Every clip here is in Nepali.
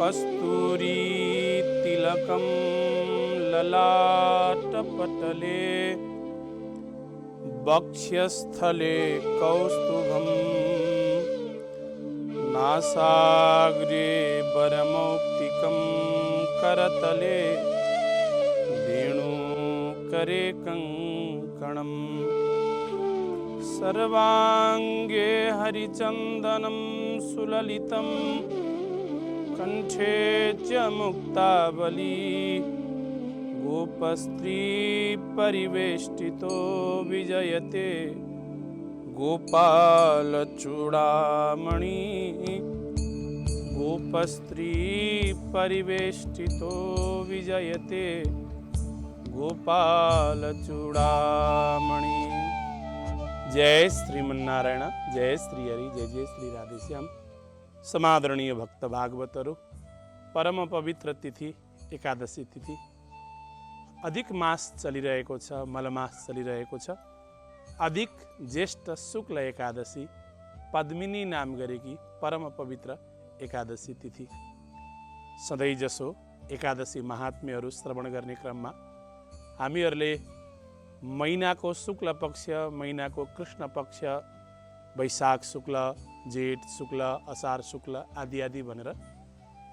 कस्तूरी तिलकं ललाटपटले वक्षस्थले कौस्तुभं नासाग्रे वरमौक्तिकं करतले वेणुकरे कङ्कणम् सर्वांगे हरिचंदनं सुललितं कंठे च मुक्तावली गोपस्त्री परिवेष्टितो विजयते गोपालचूडामणि गोपस्त्री परिवेष्टितो विजयते गोपालचूडामणि। जय श्रीमन्नारायण, जय श्री हरि, जय जय श्री राधेश्याम। समादरणीय भक्त भागवतहरू, परम पवित्र तिथि एकादशी तिथि, अधिक मास चलिरहेको छ, मलमास चलिरहेको छ। अधिक ज्येष्ठ शुक्ल एकादशी पद्मिनी नाम गरेकी परम पवित्र एकादशी तिथि। सधैँ जसो एकादशी महात्म्यहरू श्रवण गर्ने क्रममा हामीहरूले महिनाको शुक्ल पक्ष, महिनाको कृष्ण पक्ष, वैशाख शुक्ल, जेठ शुक्ल, असार शुक्ल आदि आदि भनेर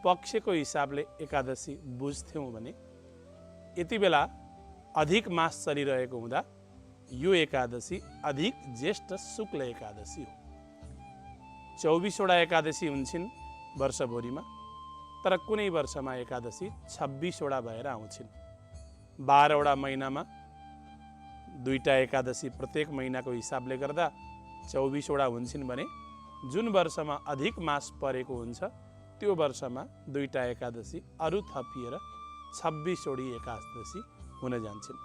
पक्षको हिसाबले एकादशी बुझ्थ्यौँ भने यति बेला अधिक मास चलिरहेको हुँदा यो एकादशी अधिक ज्येष्ठ शुक्ल एकादशी हो। 24वटा एकादशी हुन्छन् वर्षभरिमा, तर कुनै वर्षमा एकादशी 26वटा भएर आउँछन्। 12वटा महिनामा 2टा एकादशी प्रत्येक महिनाको हिसाबले गर्दा 24वटा हुन्छन् भने जुन वर्षमा अधिक मास परेको हुन्छ त्यो वर्षमा 2टा एकादशी अरू थपिएर 26वटी एकादशी हुन जान्छन्।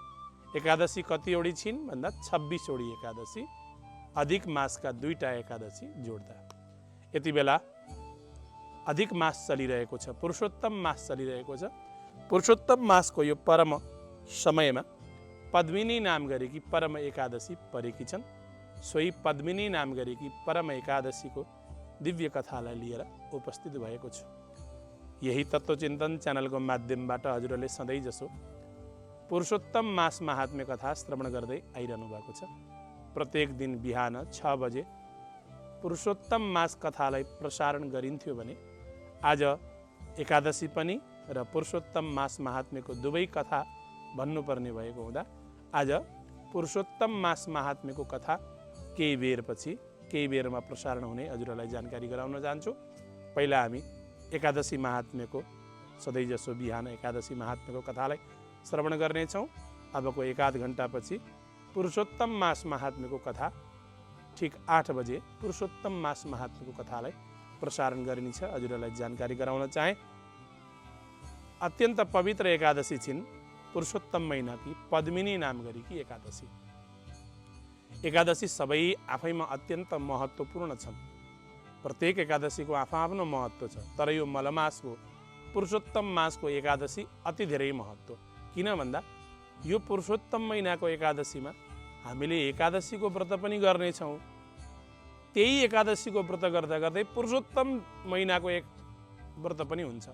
एकादशी कतिवटी छिन् भन्दा 26वटी एकादशी अधिक मासका 2टा एकादशी जोड्दा। यति बेला अधिक मास चलिरहेको छ, पुरुषोत्तम मास चलिरहेको छ। पुरुषोत्तम मासको यो परम समयमा पद्मिनी नाम गरेकी परम एकादशी परेकी छन्। सोही पद्मिनी नाम गरेकी परम एकादशीको दिव्य कथालाई लिएर उपस्थित भएको छु। यही तत्त्वचिन्तन च्यानलको माध्यमबाट हजुरहरूले सधैँ जसो पुरुषोत्तम मास महात्म्य कथा श्रवण गर्दै आइरहनु भएको छ। प्रत्येक दिन बिहान 6 बजे पुरुषोत्तम मास कथालाई प्रसारण गरिन्थ्यो भने आज एकादशी पनि र पुरुषोत्तम मास महात्म्यको दुवै कथा भन्नुपर्ने भएको हुँदा आज पुरुषोत्तम मास महात्म्यको कथा केही बेरमा प्रसारण हुने हजुरहरूलाई जानकारी गराउन जान्छु। पहिला हामी एकादशी महात्म्यको सधैँ जसो बिहान एकादशी महात्म्यको कथालाई श्रवण गर्नेछौँ। अबको 1-आध घण्टापछि पुरुषोत्तम मास महात्म्यको कथा ठिक 8 बजे पुरुषोत्तम मास महात्म्यको कथालाई प्रसारण गरिनेछ। हजुरहरूलाई जानकारी गराउन चाहे अत्यन्त पवित्र एकादशी छिन् पुरुषोत्तम महिनाकी पद्मिनी नाम गरेकी एकादशी। एकादशी सबै आफैमा अत्यन्त महत्त्वपूर्ण छन्। प्रत्येक एकादशीको आफ्नो महत्त्व छ, तर यो मलमासको पुरुषोत्तम मासको एकादशी अति धेरै महत्त्व। किन भन्दा यो पुरुषोत्तम महिनाको एकादशीमा हामीले एकादशीको व्रत पनि गर्नेछौँ। त्यही एकादशीको व्रत गर्दा गर्दै पुरुषोत्तम महिनाको एक व्रत पनि हुन्छ।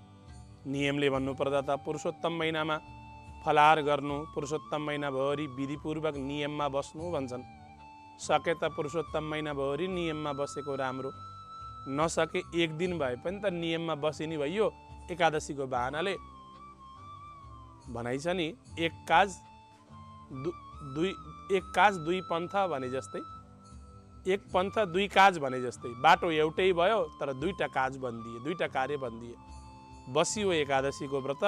नियमले भन्नुपर्दा त पुरुषोत्तम महिनामा फलाहार गर्नु, पुरुषोत्तम महिनाभरि विधिपूर्वक नियममा बस्नु भन्छन्। सके त पुरुषोत्तम महिनाभरि नियममा बसेको राम्रो, नसके एक दिन भए पनि त नियममा बसिनी भइयो एकादशीको बहानाले। भनाइ छ नि, एक काज दुई पन्थ भने जस्तै, एक पन्थ दुई काज भने जस्तै। बाटो एउटै भयो तर 2टा काज बन्दिए, 2टा कार्य बन्दिए। बसियो एकादशीको व्रत,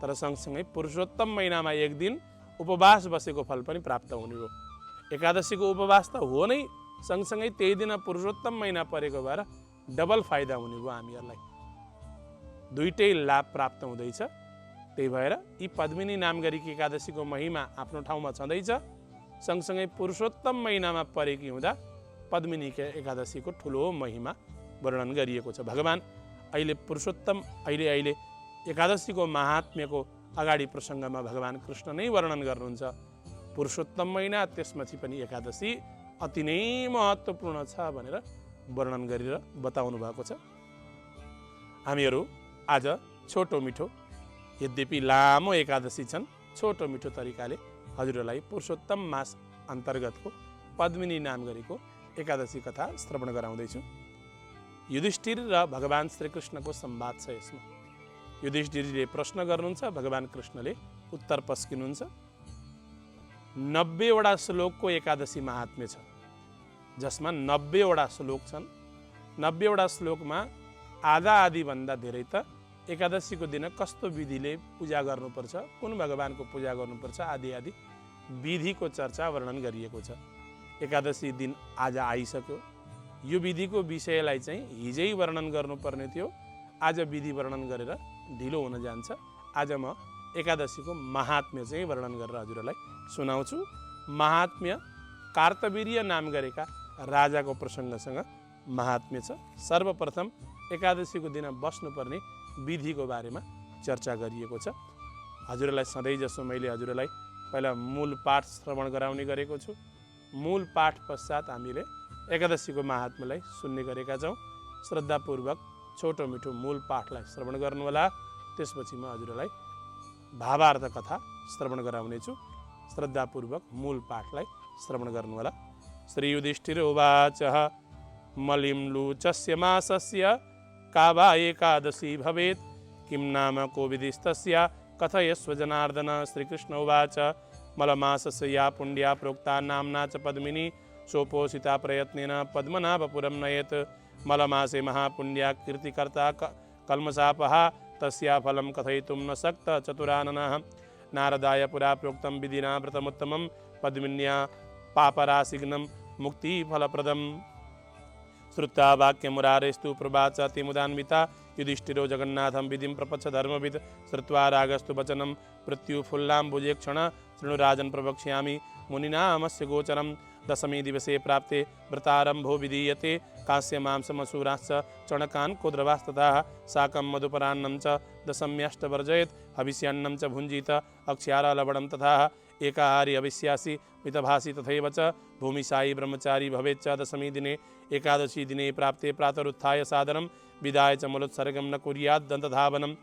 तर सँगसँगै पुरुषोत्तम महिनामा एक दिन उपवास बसेको फल पनि प्राप्त हुने हो। एकादशीको उपवास त हो नै, सँगसँगै त्यही दिन पुरुषोत्तम महिना परेको भएर डबल फाइदा हुने भयो हामीहरूलाई। 2टै लाभ प्राप्त हुँदैछ। त्यही भएर यी पद्मिनी नाम गरेकी एकादशीको महिमा आफ्नो ठाउँमा छँदैछ। सँगसँगै पुरुषोत्तम महिनामा परेकी हुँदा पद्मिनी एकादशीको ठुलो महिमा वर्णन गरिएको छ। भगवान अहिले एकादशीको महात्म्यको अगाडि प्रसङ्गमा भगवान कृष्ण नै वर्णन गर्नुहुन्छ। पुरुषोत्तम महिना त्यसपछि पनि एकादशी अति नै महत्त्वपूर्ण छ भनेर वर्णन गरेर बताउनु भएको छ। हामीहरू आज छोटो मिठो, यद्यपि लामो एकादशी छन्, छोटो मिठो तरिकाले हजुरहरूलाई पुरुषोत्तम मास अन्तर्गतको पद्मिनी नाम गरेको एकादशी कथा श्रवण गराउँदैछु। युधिष्ठिर र भगवान श्रीकृष्णको संवाद छ यसमा। युधिष्ठिरले प्रश्न गर्नुहुन्छ, भगवान कृष्णले उत्तर पस्किनुहुन्छ। 90वटा श्लोकको एकादशी महात्म्य छ, जसमा 90वटा श्लोक छन्। 90वटा श्लोकमा आधा आधीभन्दा धेरै त एकादशीको दिन कस्तो विधिले पूजा गर्नुपर्छ, कुन भगवानको पूजा गर्नुपर्छ आदि आदि विधिको चर्चा वर्णन गरिएको छ। एकादशी दिन आज आइसक्यो। यो विधिको विषयलाई चाहिँ हिजै वर्णन गर्नुपर्ने थियो, आज विधि वर्णन गरेर ढिलो हुन जान्छ। आज म एकादशीको महात्म्य चाहिँ वर्णन गरेर हजुरहरूलाई सुनाउँछु। महात्म्य कार्तवीर्य नाम गरेका राजाको प्रसङ्गसँग महात्म्य छ। सर्वप्रथम एकादशीको दिन बस्नुपर्ने विधिको बारेमा चर्चा गरिएको छ। हजुरहरूलाई सधैँ जसो मैले हजुरहरूलाई पहिला मूल पाठ श्रवण गराउने गरेको छु। मूल पाठ पश्चात हामीले एकादशीको महात्म्यलाई सुन्ने गरेका छौँ। श्रद्धापूर्वक छोटो मिठो मूल पाठलाई श्रवण गर्नुहोला। त्यसपछि म हजुरहरूलाई भावार्थ कथा श्रवण गराउनेछु। श्रद्धापूर्वक मूल पाठलाई श्रवण गर्नुहोला। श्री युधिष्ठिर उवाच मलिं लूचस्य मासस्य का वा एकादशी भवेत् किं नाम कोविदिस्तस्य कथयस्व जनार्दन। श्रीकृष्ण उवाच मलमासस्य या पुण्या प्रोक्ता नाम्ना च पद्मिनी सोपोषिता प्रयत्नेन पद्मनाभपुरं नयेत्। मलमासे महापुण्या कीर्तिकर्ता कल्मषापहा तस्या फलं कथयितुं न शक्त चतुराननः। नारदाय पुरा प्रोक्तं विधिना व्रतमुत्तमं पद्मिन्या पापराशिघ्नं मुक्तिफलप्रदम्। श्रुत्वा वाक्यमुरारेस्तु प्रवाच तिमुदान्विता युधिष्ठिरो जगन्नाथं विधिं प्रपच्छ धर्मविद्। श्रुत्वा रागस्तु वचनं मृत्युफुल्लाम्बुजे क्षण शृणुराजन् प्रवक्ष्यामि मुनिनामस्य गोचरम्। दशमी दिवसे प्राप्ते व्रतारम्भो विधीयते कांस्यमांसमसूराश्च चणकान् कुद्रवास्ततः शाकं मधुपरान्नं च दशम्याष्टवर्जयेत् हविष्यान्नं च भुञ्जीत अक्ष्यारलवणं तथा एकाहारी हविष्यासि मितभाषी तथैव च भूमिशायी ब्रह्मचारी भवेच्च। दशमी दिने एकादशी दिने प्राप्ते प्रातरुत्थाय सादरं विदाय च मलोत्सर्गं न कुर्यात् दन्तधावनं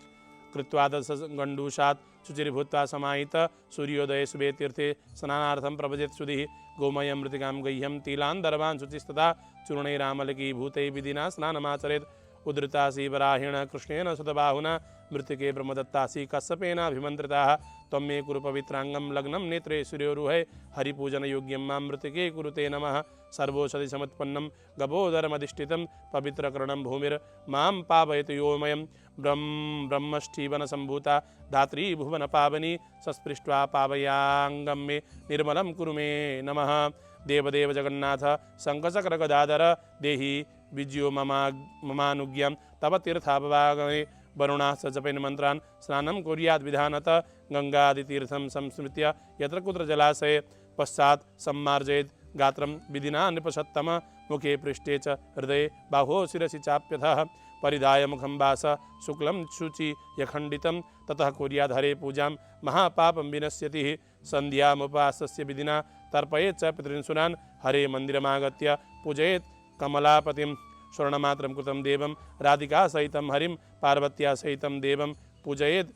कृत्वा दशगण्डूषात् शुचिर्भूत्वा समाहित सूर्योदये शुभे तीर्थे स्नानार्थं प्रभजेत् सुधिः। गोमयं मृतिकां गह्यं तिलान् दर्वान् शुचिस्तथा चूर्णैरामलकी भूतै विधिना स्नानमाचरेत्। उद्धृतासि वराहेण कृष्णेन सुतबाहुना मृत्तिके ब्रह्मदत्तासि कश्यपेनाभिमन्त्रिताः। त्वं मे कुरु पवित्राङ्गं लग्नं नेत्रे सूर्योरुहे हरिपूजनयोग्यं मां मृत्तिके कुरुते नमः। सर्वोषधि समुत्पन्नं गभोदरमधिष्ठितं पवित्रकरणं भूमिर्मां पावयतु योमयं। ब्रह्मष्ठीवनसम्भूता धात्री भुवनपावनी सस्पृष्ट्वा पावयाङ्गं मे निर्मलं कुरु मे नमः। देवदेव जगन्नाथ शङ्खचक्रगदाधर देहि विज्यो ममानुज्ञं तव तीर्थापवागमे। वरुणाश्च जपेन मन्त्रान् स्नानं कुर्याद् विधानत गङ्गादितीर्थं संस्मृत्य यत्र कुत्र जलाशये। पश्चात् सम्मार्जयेत् गात्रं विधिना नृपसत्तम मुखे पृष्ठे च हृदये बाहो शिरसि चाप्यथः। परिधाय मुखं वास शुक्लं शुचि यखण्डितं ततः कुर्याद् हरे पूजां महापापं विनश्यति। सन्ध्यामुपासस्य विधिना तर्पयेत् च पितॄन्सुरान् हरे मन्दिरमागत्य पूजयेत् कमलापतिं। स्वर्णमात्रं कृतं देवं राधिका सहितं हरिं पार्वत्या सहितं देवं पूजयेत्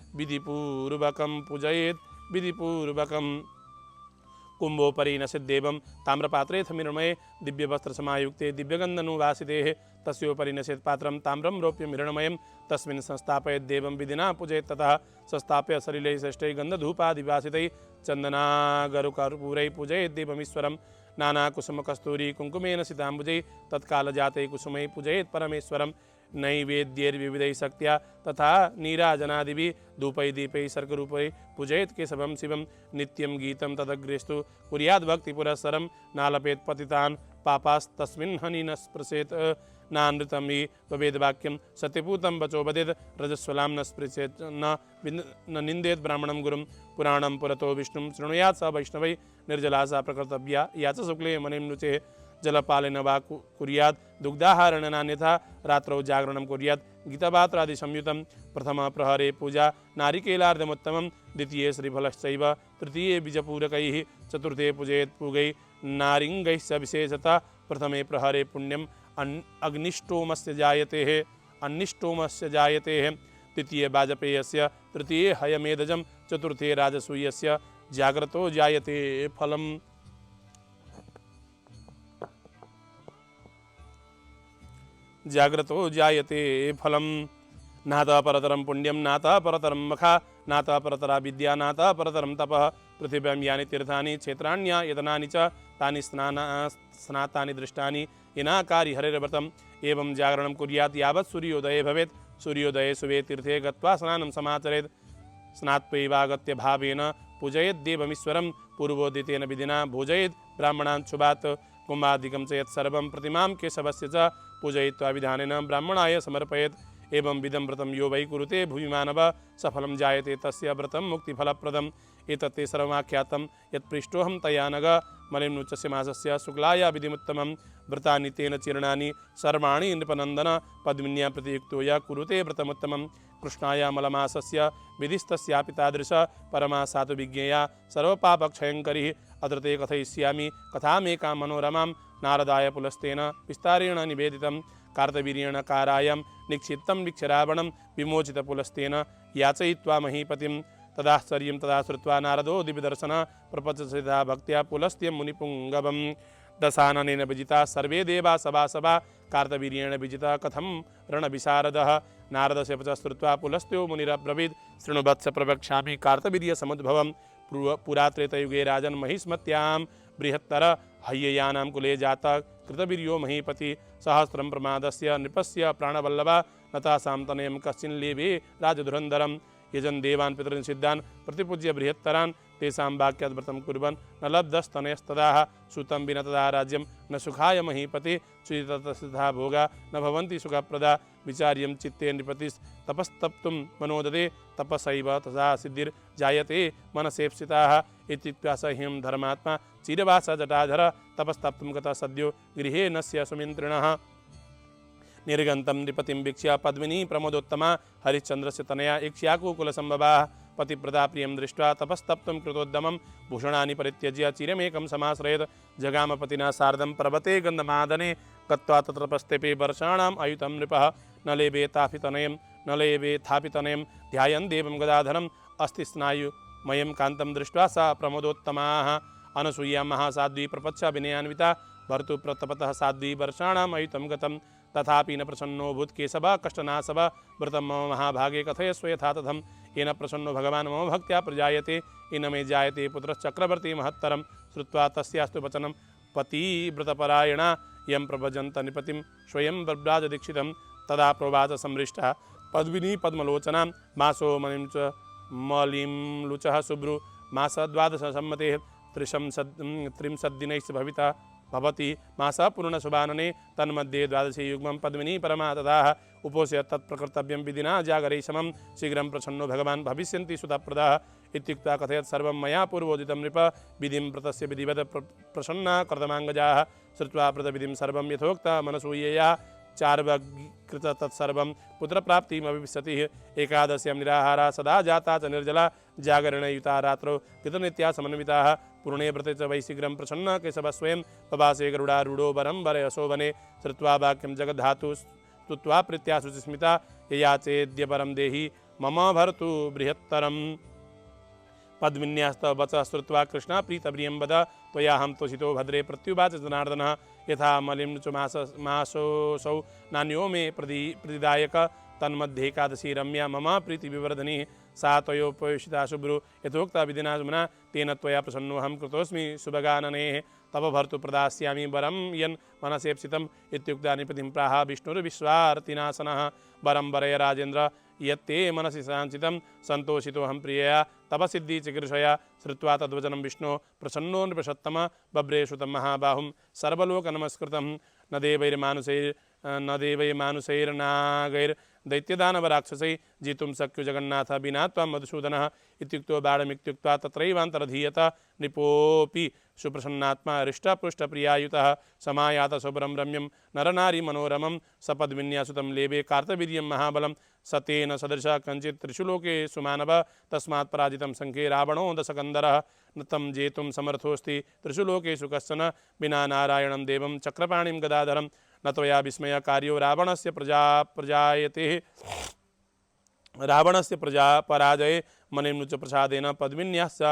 विधिपूर्वकम्। कुम्भोपरि नशेद्देवं ताम्रपात्रेऽथ मृण्मये दिव्यवस्त्रसमायुक्ते दिव्यगन्धनुवासितेः। तस्योपरि नशेत् पात्रं ताम्रं रौप्यं हिरण्मयं तस्मिन् संस्थापयेद्देवं विधिना पूजयेत्। ततः संस्थाप्य सलिलैः श्रेष्ठैः गन्धधूपादिवासितैः चन्दनागरुकर्पूरैः पूजयेद्देवमीश्वरं। नानाकुसुमकस्तूरी कुङ्कुमेन सिताम्बुजैः तत्कालजातैः कुसुमैः पूजयेत् परमेश्वरं। नैवेद्यैर्विविधैः शक्त्या तथा नीराजनादिभिः धूपैः दीपैः सर्करूपैः पूजयेत् केशवं शिवं। नित्यं गीतं तदग्रेस्तु कुर्याद् भक्तिपुरःसरं। नालपेत् पतितान् पापास्तस्मिन् हनि न स्पृशेत्। नानृतं हि भवेद्वाक्यं सत्यपूतं वचो वदेत्। रजस्वलां न स्पृशेत् न निन्देत् ब्राह्मणं गुरुं। पुराणं पुरतो विष्णुं शृणुयात् स वैष्णवैः। निर्जला सा प्रकृतव्या या च शुक्ले मनिं नुचेः। जलपालेन वा कुर्यात् दुग्धाहारेण नान्यथा। रात्रौ जागरणं कुर्यात् गीतपात्रादिसंयुतं। प्रथमप्रहरे पूजा नारिकेलार्धमुत्तमं। द्वितीये श्रीफलश्चैव तृतीये बीजपूरकैः। चतुर्थे पूजयेत् पूगैः नारिङ्गैश्च विशेषतः। प्रथमे प्रहरे पुण्यम् अन्निष्टोमस्य जायते। द्वितीये वाजपेयस्य, तृतीये हयमेधजं, चतुर्थे राजसूयस्य। जाग्रतो जायते फलम्। जाग्रतो जायते फलम्। नातः परतरं पुण्यं, नातः परतरं मखा, नातः परतरा विद्या, नातः परतरं तपः। पृथिव्यां यानि तीर्थानि क्षेत्राण्यतनानि च तानि स्नातानि दृष्टानि येनाकारि हरेर्व्रतम्। एवं जागरणं कुर्यात् यावत् सूर्योदये भवेत्। सूर्योदये शुभे तीर्थे गत्वा स्नानं समाचरेत्। स्नात्वैवागत्य भावेन पूजयेत् देवमीश्वरं। पूर्वोदितेन विधिना भोजयेत् ब्राह्मणान् शुभात्। कुम्भादिकं च यत्सर्वं प्रतिमां केशवस्य च पूजयित्वा विधानेन ब्राह्मणाय समर्पयेत्। एवं विधं व्रतं यो वै कुरुते भुवि मानव सफलं जायते तस्य व्रतं मुक्तिफलप्रदम्। एतत्ते सर्वमाख्यातं यत्पृष्टोऽहं तया नग मलिनुचस्य मासस्य शुक्लाया विधिमुत्तमं। व्रतानि तेन चीर्णानि सर्वाणि नृपनन्दन पद्मिन्या प्रतियुक्तो यः कुरुते व्रतमुत्तमं। कृष्णाया मलमासस्य विधिस्तस्यापि तादृश परमा सात्विज्ञेया सर्वपापक्षयङ्करी। अत्र ते कथयिष्यामि कथामेकां मनोरमां नारदाय पुलस्तेन विस्तारेण निवेदितं। कार्तवीर्येण कारायां निक्षिप्तं वीक्ष्य विमोचितपुलस्तेन याचयित्वा महीपतिं। तदाश्चर्यं तदा श्रुत्वा नारदो दिव्यदर्शन प्रपञ्चसिद्धा भक्त्या पुलस्त्यं मुनिपुङ्गवं। दशाननेन विजिता सर्वे देवा सभासभा कार्तवीर्येण विजिता कथं रणविशारदः। नारदस्य वचः श्रुत्वा पुलस्त्यो मुनिरब्रवीत् शृणु वत्स प्रवक्ष्यामि कार्तवीर्यसमुद्भवं। पुरा त्रेतयुगे राजन् महिष्मत्यां बृहत्तर हय्ययानां कुले जातः कृतवीर्यो महीपति। सहस्रं प्रमादस्य नृपस्य प्राणवल्लभा नतासां तनयं कश्चिन् लेभे राजधुरन्धरं। यजन् देवान् पितॄन् सिद्धान् प्रतिपूज्य बृहत्तरान् तेषां वाक्याद्व्रतं कुर्वन् न लब्धस्तनयस्तदाः। सुतं विना तदा राज्यं न सुखाय महीपति सुचिततस्तथा भोगा न भवन्ति सुखप्रदा। विचार्यं चित्ते नृपतिस्तपस्तप्तुं मनोददे तपसैव तथा सिद्धिर्जायते मनसेप्सिताः। इत्युक्त्वा स ह्यं धर्मात्मा चिरवास जटाधर तपस्तप्तुं गतः सद्यो गृहे नस्य सुमिन्त्रिणः। निर्गन्तं नृपतिं वीक्ष्य पद्मिनी प्रमोदोत्तमा हरिश्चन्द्रस्य तनया इक्ष्वाकुकुलसम्भवा। पतिप्रदा प्रियं दृष्ट्वा तपस्तप्तुं कृतोद्यमं भूषणानि परित्यज्य चिरमेकं समाश्रयेत्। जगामपतिना सार्धं पर्वते गन्धमादने गत्वा तत्र तपस्तेपे वर्षाणाम् अयुतं नृपः। न लेभे तापितनयं न लेभे थापितनयं ध्यायन् देवं गदाधरम्। अस्ति स्नायुमयं कान्तं दृष्ट्वा सा प्रमोदोत्तमाः। अनसूया महासाध्वी प्रपच्छ विनयान्विता भर्तुप्रतपतः साध्वी वर्षाणाम् अयुतं गतं। तथापि न प्रसन्नोऽभूत् केशवः कष्टनाशव व्रतं मम महाभागे कथयस्व यथा तथं। येन प्रसन्नो भगवान् मम भक्त्या प्रजायते येन मे जायते पुत्रश्चक्रवर्ती महत्तरं। श्रुत्वा तस्यास्तु वचनं पतिव्रतपरायणा यं प्रभजन्त नृपतिं स्वयं बभ्राजदीक्षितं। तदा प्रोवाच संमृष्टः पद्मिनी पद्मलोचनां मासो मलिं च मलिं लुचः शुभ्रु मास द्वादशसम्मतेः त्रिंशद्दिनैश्च भविता भवति मासः पूर्णशुभानने तन्मध्ये द्वादशे युग्मं पद्मिनी परमा तदाह। उपोष्य तत्प्रकर्तव्यं विधिना जागरे समं शीघ्रं प्रसन्नो भगवान् भविष्यन्ति सुतप्रदाः। इत्युक्त्वा कथयत् सर्वं मया पूर्वोदितं नृप विधिं व्रतस्य विधिवत् प्रसन्ना कर्तमाङ्गजाः। श्रुत्वा व्रतविधिं सर्वं यथोक्ता मनसूयया चार्वकृत तत्सर्वं पुत्रप्राप्तिमभिष्यतिः। एकादश्यां निराहारा सदा जाता च निर्जला जागरणयुता रात्रौ कृतनित्या समन्विताः। पूर्णे व्रते च वै शीघ्रं प्रसन्न केशवः स्वयं पवासे गरुडारूढो वरं वरयशोभने। श्रुत्वा वाक्यं जगद्धातु स्तुत्वा प्रीत्या शुचिस्मिता ययाचेद्य वरं देहि मम भर्तु बृहत्तरम्। पद्मिन्यास्तव वचः श्रुत्वा कृष्णा प्रीतप्रियं वद त्वयाहं तोषितो भद्रे प्रत्युवाच जनार्दनः। यथा मलिं च मासोऽसौ नान्यो मे प्रतिदायक तन्मध्ये एकादशी रम्या मम प्रीतिविवर्धनी। सा त्वयोपवेशिता शुभ्रु यथोक्ता विधिना सुमना तेन त्वया प्रसन्नोऽहं कृतोऽस्मि शुभगाननेः। तव भर्तु प्रदास्यामि वरं यन् मनसेप्सितम्। इत्युक्ता नृपतिं प्राह विष्णुर्विश्वार्तिनाशनः वरं वरय राजेन्द्र यत्ते मनसि साञ्चितं सन्तोषितोऽहं प्रियया तव सिद्धि चिकीर्षया। श्रुत्वा तद्वचनं विष्णो प्रसन्नो नृपसत्तम बभ्रे श्रुतं महाबाहुं सर्वलोकनमस्कृतं। न देवैर्मानुषैर्नागैर्दैत्यदानवराक्षसैः जितुं शक्यो जगन्नाथ विना त्वं मधुसूदनः। इत्युक्तो बाणमित्युक्त्वा तत्रैवान्तरधीयत नृपोऽपि सुप्रसन्नात्मा हृष्टपुष्टप्रियायुतः। समायात शुभ्रं रम्यं नरनारी मनोरमं सपद्मिन्यासुतं लेभे कार्तवीर्यं महाबलं। सतेन सदृशः कञ्चित् त्रिषु लोकेषु मानव तस्मात् पराजितं संख्ये रावणो दशकन्दरः। न तं जेतुं समर्थोऽस्ति त्रिषु लोकेषु कश्चन विना नारायणं देवं चक्रपाणिं गदाधरं। न त्वया विस्मयकार्यो रावणस्य प्रजायते रावणस्य प्रजा पराजये मनिम्नुच प्रसादेन पद्मिन्याश्च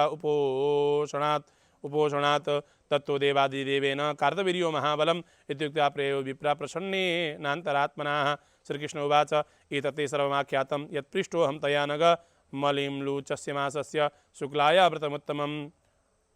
उपोषणात् तत्त्वदेवादिदेवेन कार्तवीर्यो महाबलम् इत्युक्त्वा प्रेयो विप्रा प्रसन्नेनान्तरात्मनः। श्रीकृष्ण उवाच एतत् सर्वमाख्यातं यत्पृष्टोऽहं तया नग मलिम्लूचस्य मासस्य शुक्लाया व्रतमुत्तमम्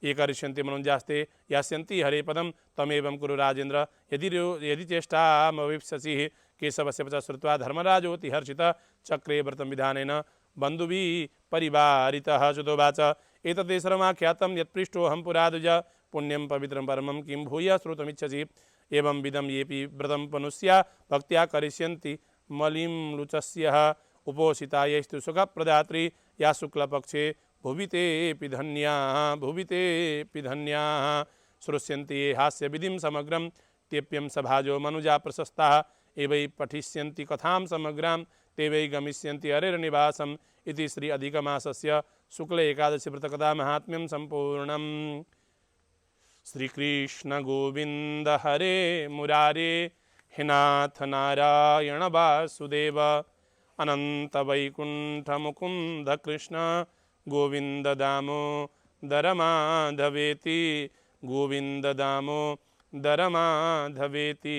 ये करिष्यन्ति मनुजास्ते यास्यन्ति हरेपदं तमेवं कुरु राजेन्द्र यदि चेष्टामवीप्स्यसि केशवस्य वचः श्रुत्वा धर्मराजोऽति हर्षितः चक्रे व्रतं विधानेन बन्धुभिः परिवारितः। श्रुतोवाच एतत् सर्वमाख्यातं यत्पृष्टोऽहं पुरा द्विज पुण्यं पवित्रं परमं किं भूय श्रोतुमिच्छसि एवं विदं येऽपि व्रतं पनुस्या भक्त्या करिष्यन्ति मलिम्लुचस्यः उपोषिता यैस्तु सुखप्रदात्री या शुक्लपक्षे भुवितेऽपि धन्याः श्रोष्यन्ति ये हास्य विधिं समग्रं तेऽप्यं सभाजो मनुजा प्रशस्ताः एवै पठिष्यन्ति कथां समग्रां ते वै गमिष्यन्ति हरेर्निवासम् इति श्री अधिकमासस्य शुक्ल एकादशी व्रतकथा महात्म्यं सम्पूर्णम्। श्रीकृष्ण गोविंद हरे मुरारे हे नाथ नारायण वासुदेव अनंत वैकुंठ मुकुंद कृष्ण गोविंद दामोदर माधवेति गोविंद दामोदर माधवेति।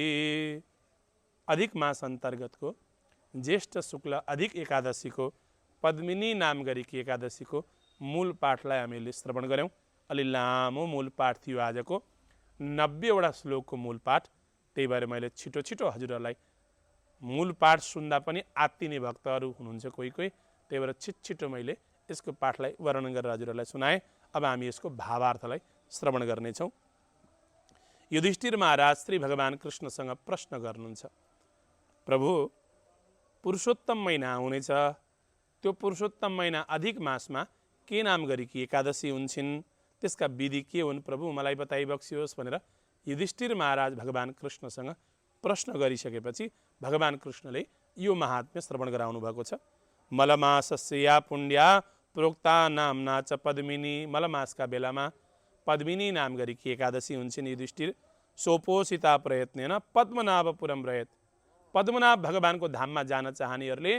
अधिक मास अंतर्गत को ज्येष्ठ शुक्ल अधिक एकादशी को पद्मिनी नाम गरेकी एकादशी को मूल पाठलाई हामीले श्रवण गऱ्यौँ। अलि लामो मूल पाठ थियो आजको 90वटा श्लोकको मूल पाठ। त्यही भएर मैले छिटो छिटो हजुरहरूलाई मूल पाठ सुन्दा पनि आत्तिने भक्तहरू हुनुहुन्छ कोही कोही, त्यही भएर छिटो मैले यसको पाठलाई वर्णन गरेर हजुरहरूलाई सुनाएँ। अब हामी यसको भावार्थलाई श्रवण गर्नेछौँ। युधिष्ठिर महाराज श्री भगवान कृष्णसँग प्रश्न गर्नुहुन्छ, प्रभु पुरुषोत्तम महिना हुनेछ, त्यो पुरुषोत्तम महिना अधिक मासमा के नाम गरेकी एकादशी हुन्छन्, त्यसका विधि के हुन् प्रभु मलाई बताइ बक्सियोस् भनेर युधिष्ठिर महाराज भगवान कृष्णसँग प्रश्न गरिसकेपछि भगवान कृष्णले यो महात्म्य श्रवण गराउनु भएको छ। मलमासस्य या पुण्या प्रोक्ता नामना च पद्मिनी। मलमासका बेलामा पद्मिनी नाम गरेकी एकादशी हुन्छन् युधिष्ठिर। सोपोषिता प्रयत्नेन पद्मनाभपुरम रहेत। पद्मनाभ भगवानको धाममा जान चाहनेहरूले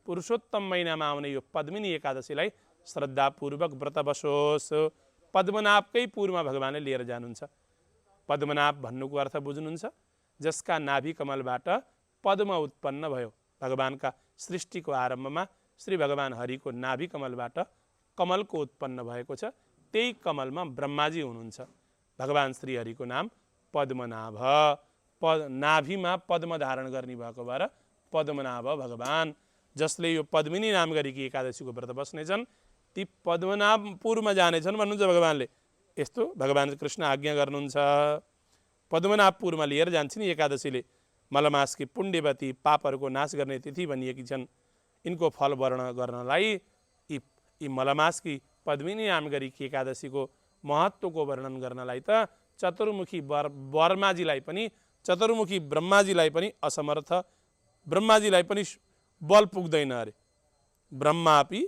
पुरुषोत्तम महिनामा आउने यो पद्मिनी एकादशीलाई श्रद्धापूर्वक व्रत बसोस्। पद्मनाभकै पुरमा भगवानले लिएर जानुहुन्छ। पद्मनाभ भन्नुको अर्थ बुझ्नुहुन्छ, जसका नाभि कमलबाट पद्म उत्पन्न भयो। भगवानका सृष्टिको आरम्भमा श्री भगवान हरिको नाभि कमलबाट कमलको उत्पन्न भएको छ। त्यही कमलमा ब्रह्माजी हुनुहुन्छ। भगवान श्री हरिको नाम पद्मनाभ। नाभिमा पद्म धारण गर्ने भएको भएर पद्मनाभ भगवान। जसले यो पद्मिनी नाम गरेकी एकादशीको व्रत बस्नेछन् ती पद्मनाभपुरमा जानेछन् भन्नुहुन्छ भगवानले। यस्तो भगवान कृष्ण आज्ञा गर्नुहुन्छ। पद्मनाभपुरमा लिएर जान्छन् एकादशीले। मलमासकी पुण्यवती पापहरूको नाश गर्ने तिथि भनिएकी छन्। यिनको फल वर्णन गर्नलाई यी मलमासकी पद्मिनी नाम गरेकी एकादशीको महत्त्वको वर्णन गर्नलाई त चतुर्मुखी चतुर्मुखी ब्रह्माजीलाई पनि असमर्थ, ब्रह्माजीलाई पनि बल पुग्दैन अरे। ब्रह्मापि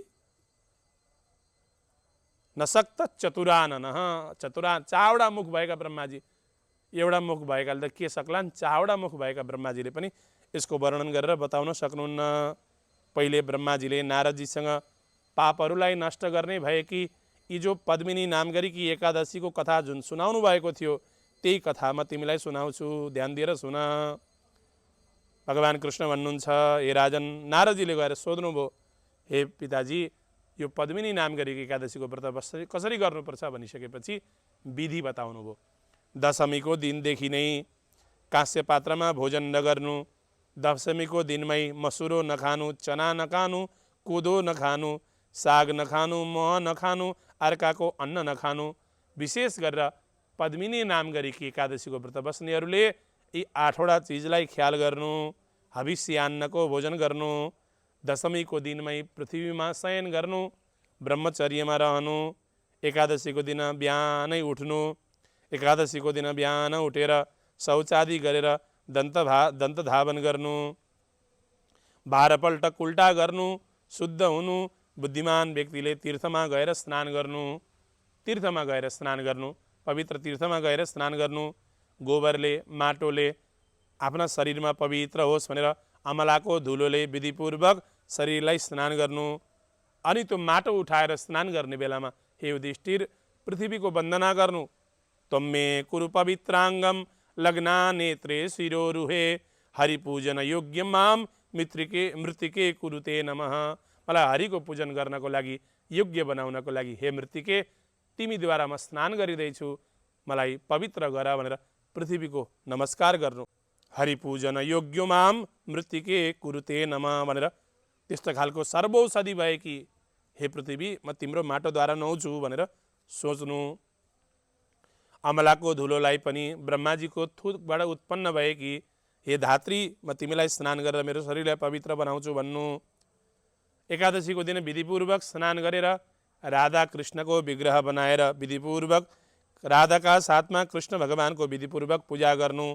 नशक्त चतुराननः। चारवटा मुख भएका ब्रह्माजी, एउटा मुख भएकाले त के सक्लान्, चारवटा मुख भएका ब्रह्माजीले पनि यसको वर्णन गरेर बताउन सक्नुहुन्न। पहिले ब्रह्माजीले नारदजीसँग पापहरूलाई नष्ट गर्ने भएकी यी जो पद्मिनी नाम गरेकी एकादशीको कथा जुन सुनाउनु भएको थियो त्यही कथामा तिमीलाई सुनाउँछु, ध्यान दिएर सुन। भगवान कृष्ण भन्नुहुन्छ, हे राजन, नारदजीले गएर सोध्नुभयो, हे पिताजी यो पद्मिनी नाम गरेकी एकादशीको व्रत कसरी गर्नुपर्छ भनिसकेपछि विधि बताउनु भयो। दशमीको दिनदेखि नै काँस्य पात्रमा भोजन नगर्नु, दशमीको दिनमै मसुरो नखानु, चना नखानु, कोदो नखानु, साग नखानु, मह नखानु, अर्काको अन्न नखानु। विशेष गरेर पद्मिनी नाम गरेकी एकादशीको व्रत बस्नेहरूले यी 8वटा चिजलाई ख्याल गर्नु। हविष्यान्नको भोजन गर्नु, दशमीको दिनमै पृथ्वीमा शयन गर्नु, ब्रह्मचर्यमा रहनु, एकादशीको दिन बिहानै उठ्नु, एकादशीको दिन बिहान उठेर शौचादि गरेर दन्त धावन गर्नु, 12 पल्ट उल्टा गर्नु, शुद्ध हुनु। बुद्धिमान व्यक्तिले तीर्थमा गएर स्नान गर्नु, पवित्र तीर्थमा गएर स्नान गर्नु। गोबरले, माटोले आफ्ना शरीरमा पवित्र होस् भनेर अमलाको धुलोले विधिपूर्वक शरीरलाई स्नान गर्नु। अनि त्यो माटो उठाएर स्नान गर्ने बेलामा हे युधिष्ठिर पृथ्वीको वन्दना गर्नु। त्वमे कुरु पवित्राङ्गम लग्ना नेत्रे शिरोरुहे हरिपूजन योग्य माम मृत्तिके कुरुते नमः। मलाई हरिको पूजन गर्नको लागि योग्य बनाउनको लागि हे मृत्तिके तिमीद्वारा म स्नान गरिँदैछु, मलाई पवित्र गर भनेर पृथ्वीको नमस्कार गर्नु। हरिपूजन योग्य माम मृत्तिके कुरुते नमः भनेर त्यस्तो खालको सर्वौषधि भएकी हे पृथ्वी म तिम्रो माटोद्वारा नुहाउँछु भनेर सोच्नु। अमलाको धुलोलाई पनि ब्रह्माजीको थुकबाट उत्पन्न भएकी हे धात्री म तिमीलाई स्नान गरेर मेरो शरीरलाई पवित्र बनाउँछु भन्नु। एकादशीको दिन विधिपूर्वक स्नान गरेर राधा कृष्णको विग्रह बनाएर विधिपूर्वक राधाका साथमा कृष्ण भगवानको विधिपूर्वक पूजा गर्नु।